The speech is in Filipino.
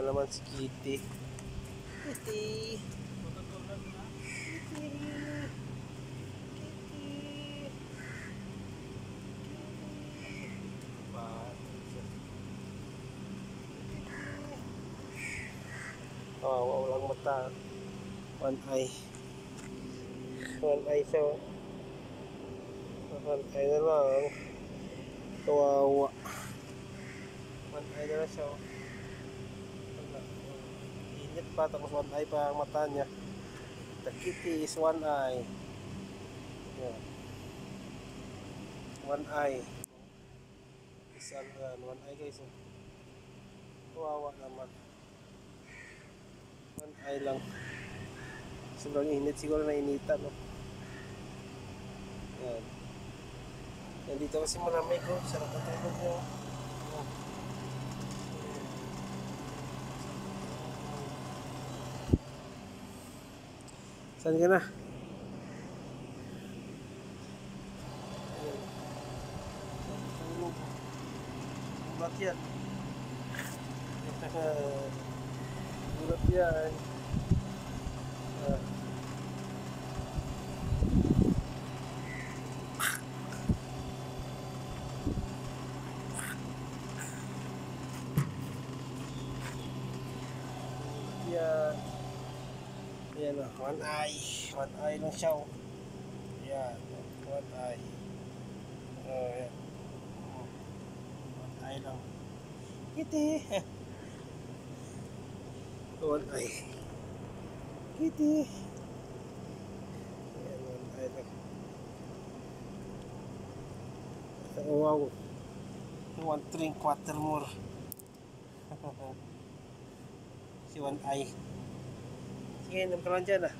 naman si Kitty. Kitty. Oh, walang mata. One eye. One eye siya. One eye na lang. Kawawa. One eye na lang siya. Init pa. Tapos one eye pa ang mata niya. The kitty is one eye. Yeah. One eye. Isang one eye guys. Kawawa naman. One eye lang. Sobrang init, siguro na initan, no? Yan. Nandito kasi malamig, oh. Sarap na tulog nyo. Saan ka na? Tulog. Ulat yan. Ulat yan. Yan. Yan o. One eye. One eye lang siya o. Yan. One eye. Yan. One eye lang. Kitty. One eye. Kitty. Yan. One eye lang. Wow. You want to drink water more. Si One Eye. Sige, inom ka lang dyan ah.